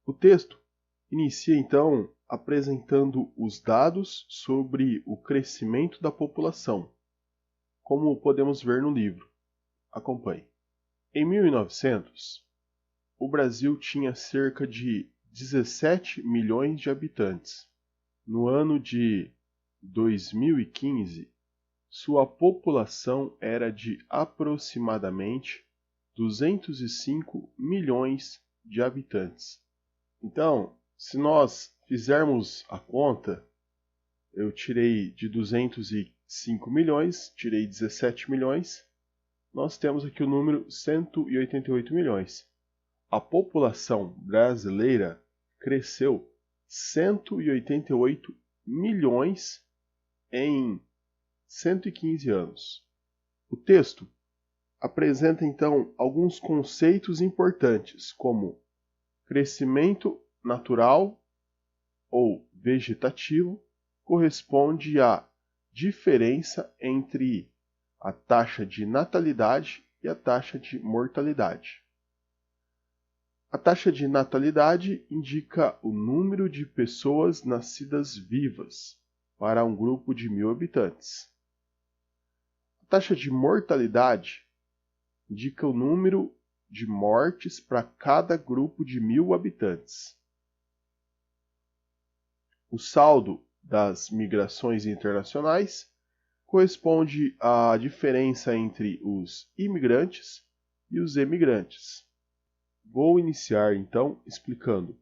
O texto inicia então apresentando os dados sobre o crescimento da população, como podemos ver no livro. Acompanhe. Em 1900, o Brasil tinha cerca de 17 milhões de habitantes. No ano de 2015, sua população era de aproximadamente 205 milhões de habitantes. Então, se nós fizermos a conta, eu tirei de 205 milhões, tirei 17 milhões, nós temos aqui o número 188 milhões. A população brasileira cresceu 188 milhões em 115 anos. O texto apresenta então alguns conceitos importantes, como crescimento natural ou vegetativo corresponde à diferença entre a taxa de natalidade e a taxa de mortalidade. A taxa de natalidade indica o número de pessoas nascidas vivas para um grupo de 1000 habitantes. A taxa de mortalidade indica o número de mortes para cada grupo de 1000 habitantes. O saldo das migrações internacionais corresponde à diferença entre os imigrantes e os emigrantes. Vou iniciar então explicando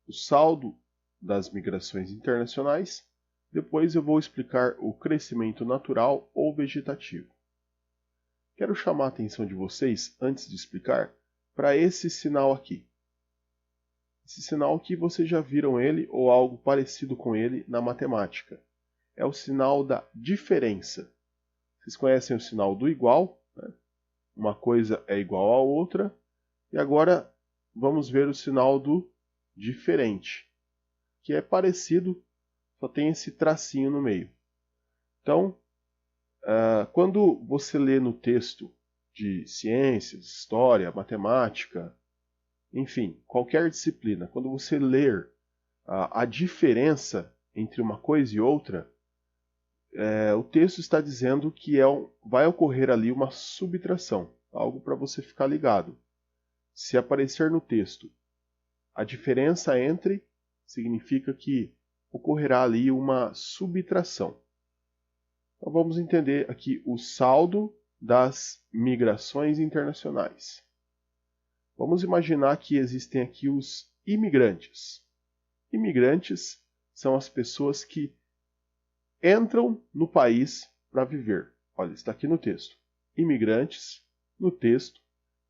o saldo das migrações internacionais, depois eu vou explicar o crescimento natural ou vegetativo. Quero chamar a atenção de vocês, antes de explicar, para esse sinal aqui. Esse sinal aqui vocês já viram ele ou algo parecido com ele na matemática. É o sinal da diferença. Vocês conhecem o sinal do igual, né? Uma coisa é igual à outra. E agora vamos ver o sinal do diferente, que é parecido, só tem esse tracinho no meio. Então, quando você lê no texto de ciências, história, matemática, enfim, qualquer disciplina, quando você ler a diferença entre uma coisa e outra, o texto está dizendo que vai ocorrer ali uma subtração, algo para você ficar ligado. Se aparecer no texto a diferença entre, significa que ocorrerá ali uma subtração. Então vamos entender aqui o saldo das migrações internacionais. Vamos imaginar que existem aqui os imigrantes. Imigrantes são as pessoas que entram no país para viver. Olha, está aqui no texto. Imigrantes, no texto,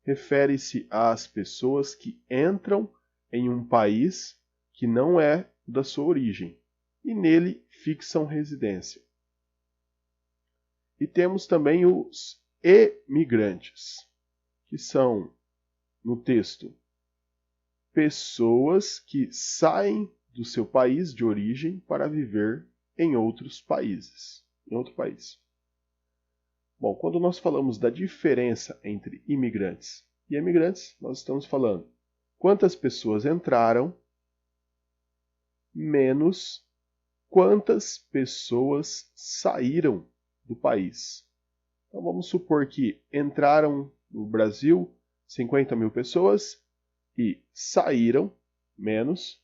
refere-se às pessoas que entram em um país que não é da sua origem e nele fixam residência. E temos também os emigrantes, que são, no texto, pessoas que saem do seu país de origem para viver em outros países, em outro país. Bom, quando nós falamos da diferença entre imigrantes e emigrantes, nós estamos falando quantas pessoas entraram menos quantas pessoas saíram do país. Então vamos supor que entraram no Brasil 50 mil pessoas e saíram menos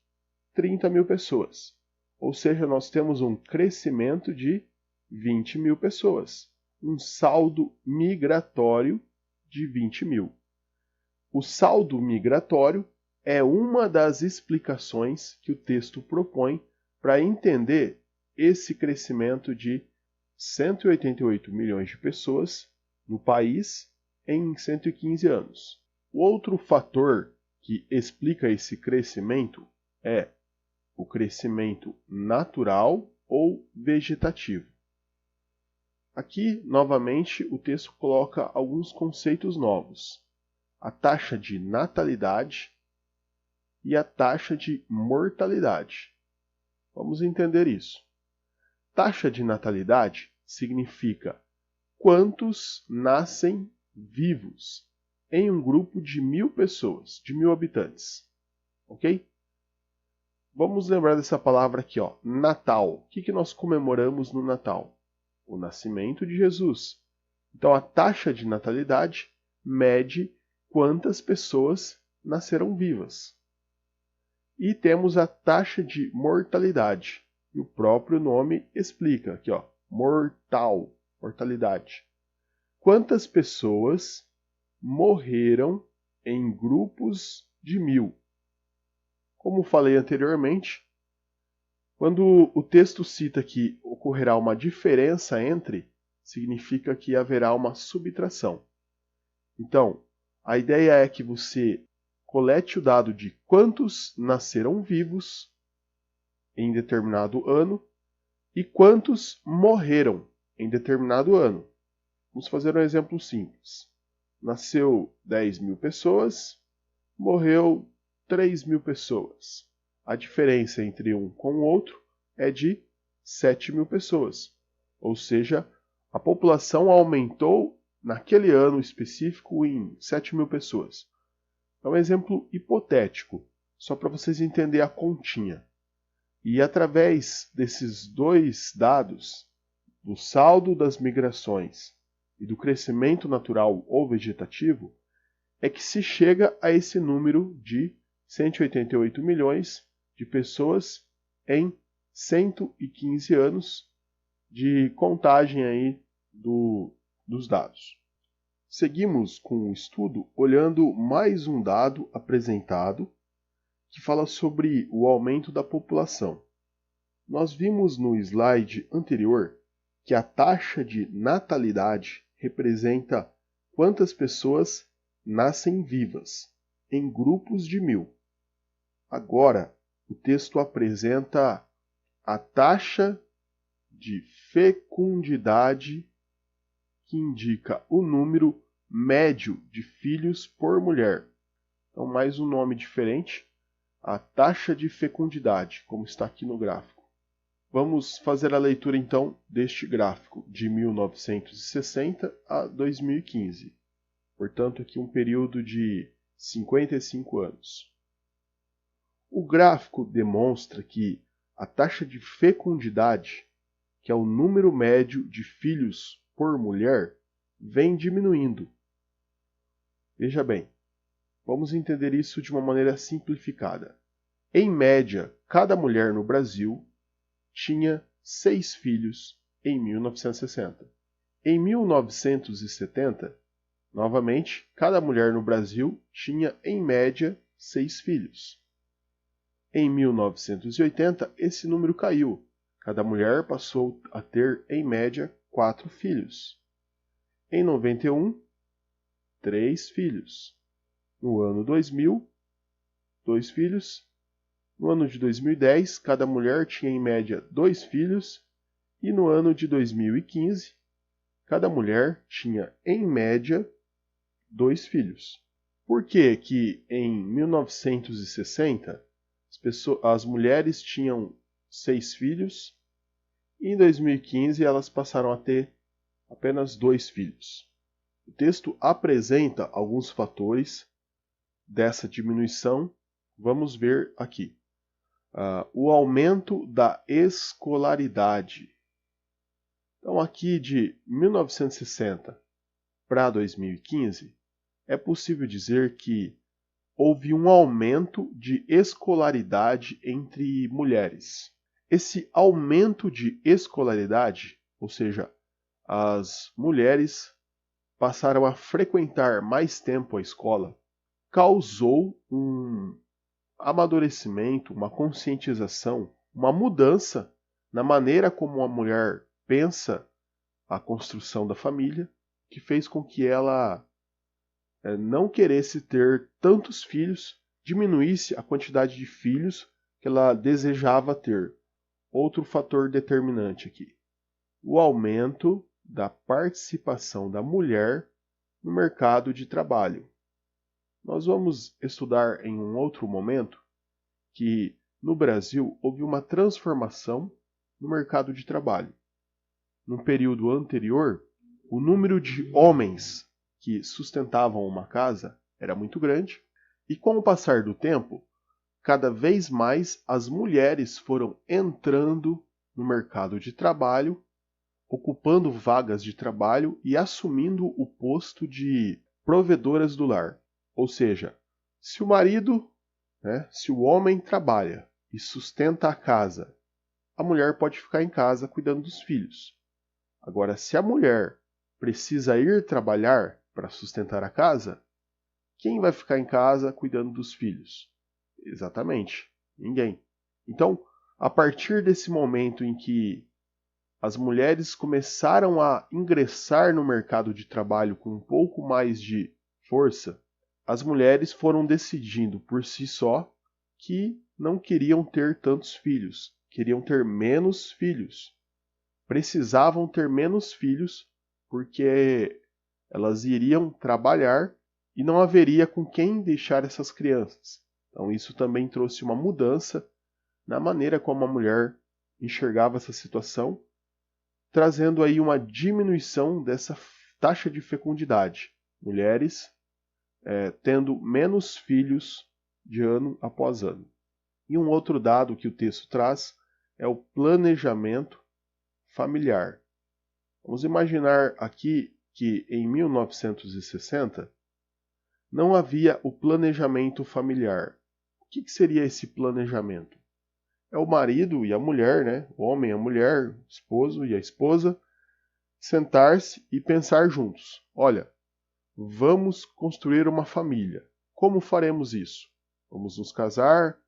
30 mil pessoas. Ou seja, nós temos um crescimento de 20 mil pessoas. Um saldo migratório de 20 mil. O saldo migratório é uma das explicações que o texto propõe para entender esse crescimento de 188 milhões de pessoas no país em 115 anos. O outro fator que explica esse crescimento é o crescimento natural ou vegetativo. Aqui, novamente, o texto coloca alguns conceitos novos. A taxa de natalidade e a taxa de mortalidade. Vamos entender isso. Taxa de natalidade significa quantos nascem vivos em um grupo de 1000 pessoas, de 1000 habitantes. Ok? Vamos lembrar dessa palavra aqui, ó, Natal. O que nós comemoramos no Natal? O nascimento de Jesus. Então, a taxa de natalidade mede quantas pessoas nasceram vivas. E temos a taxa de mortalidade. E o próprio nome explica aqui, ó, mortal, mortalidade. Quantas pessoas morreram em grupos de 1000? Como falei anteriormente, quando o texto cita que ocorrerá uma diferença entre, significa que haverá uma subtração. Então, a ideia é que você colete o dado de quantos nasceram vivos em determinado ano e quantos morreram em determinado ano. Vamos fazer um exemplo simples. Nasceu 10.000 pessoas, morreu 3.000 pessoas. A diferença entre um com o outro é de 7.000 pessoas. Ou seja, a população aumentou naquele ano específico em 7.000 pessoas. É um exemplo hipotético, só para vocês entenderem a continha. E através desses dois dados, do saldo das migrações e do crescimento natural ou vegetativo, é que se chega a esse número de 188 milhões de pessoas em 115 anos de contagem aí dos dados. Seguimos com o estudo olhando mais um dado apresentado que fala sobre o aumento da população. Nós vimos no slide anterior que a taxa de natalidade representa quantas pessoas nascem vivas, em grupos de 1000. Agora, o texto apresenta a taxa de fecundidade, que indica o número médio de filhos por mulher. Então, mais um nome diferente, a taxa de fecundidade, como está aqui no gráfico. Vamos fazer a leitura, então, deste gráfico, de 1960 a 2015. Portanto, aqui um período de 55 anos. O gráfico demonstra que a taxa de fecundidade, que é o número médio de filhos por mulher, vem diminuindo. Veja bem, vamos entender isso de uma maneira simplificada. Em média, cada mulher no Brasil tinha 6 filhos em 1960. Em 1970, novamente, cada mulher no Brasil tinha, em média, 6 filhos. Em 1980, esse número caiu. Cada mulher passou a ter, em média, 4 filhos. Em 91, 3 filhos. No ano 2000, 2 filhos. No ano de 2010, cada mulher tinha, em média, 2 filhos. E no ano de 2015, cada mulher tinha, em média, 2 filhos. Por que que em 1960 as mulheres tinham 6 filhos e em 2015 elas passaram a ter apenas 2 filhos? O texto apresenta alguns fatores dessa diminuição. Vamos ver aqui. O aumento da escolaridade. Então, aqui de 1960 para 2015, é possível dizer que houve um aumento de escolaridade entre mulheres. Esse aumento de escolaridade, ou seja, as mulheres passaram a frequentar mais tempo a escola, causou um amadurecimento, uma conscientização, uma mudança na maneira como a mulher pensa a construção da família, que fez com que ela não queresse ter tantos filhos, diminuísse a quantidade de filhos que ela desejava ter. Outro fator determinante aqui: o aumento da participação da mulher no mercado de trabalho. Nós vamos estudar em um outro momento que no Brasil houve uma transformação no mercado de trabalho. No período anterior, o número de homens que sustentavam uma casa era muito grande, e com o passar do tempo, cada vez mais as mulheres foram entrando no mercado de trabalho, ocupando vagas de trabalho e assumindo o posto de provedoras do lar. Ou seja, se o marido, se o homem trabalha e sustenta a casa, a mulher pode ficar em casa cuidando dos filhos. Agora, se a mulher precisa ir trabalhar para sustentar a casa, quem vai ficar em casa cuidando dos filhos? Exatamente, ninguém. Então, a partir desse momento em que as mulheres começaram a ingressar no mercado de trabalho com um pouco mais de força, as mulheres foram decidindo por si só que não queriam ter tantos filhos, queriam ter menos filhos. Precisavam ter menos filhos porque elas iriam trabalhar e não haveria com quem deixar essas crianças. Então isso também trouxe uma mudança na maneira como a mulher enxergava essa situação, trazendo aí uma diminuição dessa taxa de fecundidade. Mulheres tendo menos filhos de ano após ano. E um outro dado que o texto traz é o planejamento familiar. Vamos imaginar aqui que em 1960 não havia o planejamento familiar. O que seria esse planejamento? É o marido e a mulher, o homem e a mulher, o esposo e a esposa, sentar-se e pensar juntos. Olha, vamos construir uma família. Como faremos isso? Vamos nos casar,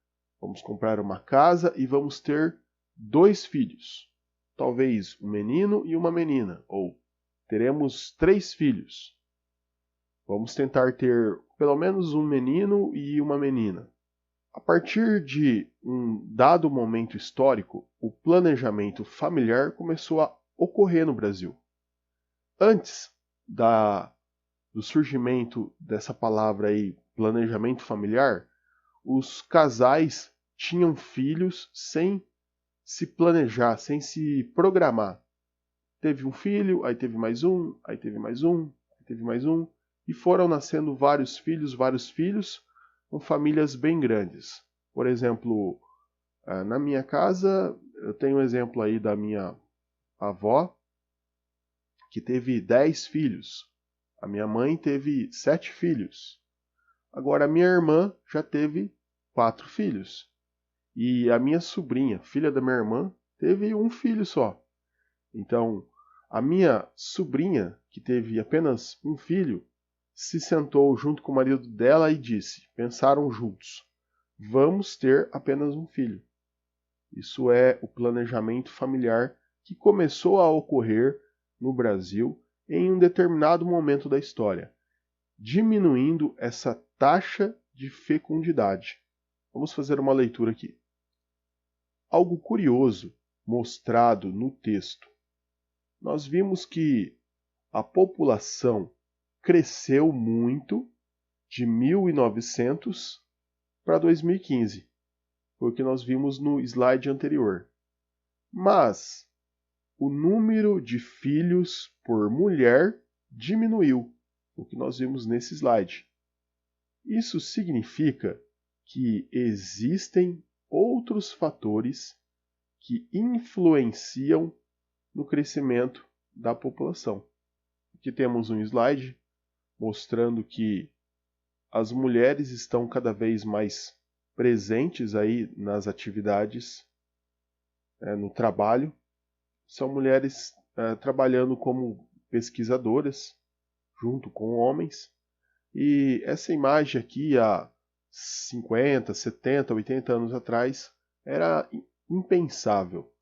vamos comprar uma casa e vamos ter 2 filhos. Talvez um menino e uma menina, ou teremos 3 filhos. Vamos tentar ter pelo menos um menino e uma menina. A partir de um dado momento histórico, o planejamento familiar começou a ocorrer no Brasil. Antes do surgimento dessa palavra aí, planejamento familiar, os casais tinham filhos sem se planejar, sem se programar. Teve um filho, aí teve mais um, aí teve mais um, aí teve mais um, e foram nascendo vários filhos, com famílias bem grandes. Por exemplo, na minha casa, eu tenho um exemplo aí da minha avó, que teve 10 filhos. A minha mãe teve 7 filhos. Agora, a minha irmã já teve 4 filhos. E a minha sobrinha, filha da minha irmã, teve um filho só. Então, a minha sobrinha, que teve apenas um filho, se sentou junto com o marido dela e disse, pensaram juntos, vamos ter apenas um filho. Isso é o planejamento familiar que começou a ocorrer no Brasil em um determinado momento da história, diminuindo essa taxa de fecundidade. Vamos fazer uma leitura aqui. Algo curioso mostrado no texto. Nós vimos que a população cresceu muito de 1900 para 2015. Foi o que nós vimos no slide anterior. Mas o número de filhos por mulher diminuiu, o que nós vimos nesse slide. Isso significa que existem outros fatores que influenciam no crescimento da população. Aqui temos um slide mostrando que as mulheres estão cada vez mais presentes aí nas atividades, no trabalho. São mulheres trabalhando como pesquisadoras, junto com homens. E essa imagem aqui, há 50, 70, 80 anos atrás, era impensável.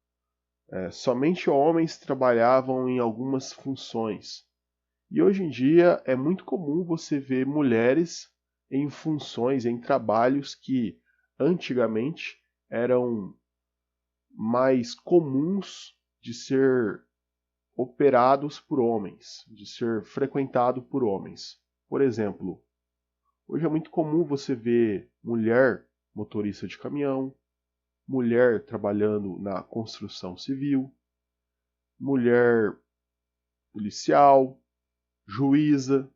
Somente homens trabalhavam em algumas funções. E hoje em dia é muito comum você ver mulheres em funções, em trabalhos que antigamente eram mais comuns de ser operados por homens, de ser frequentado por homens. Por exemplo, hoje é muito comum você ver mulher motorista de caminhão, mulher trabalhando na construção civil, mulher policial, juíza,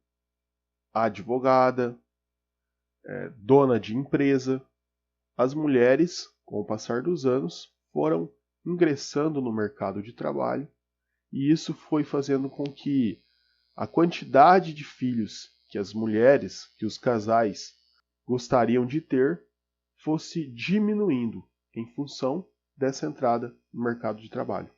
advogada, dona de empresa. as mulheres, com o passar dos anos, foram ingressando no mercado de trabalho e isso foi fazendo com que a quantidade de filhos que as mulheres, que os casais gostariam de ter, fosse diminuindo em função dessa entrada no mercado de trabalho.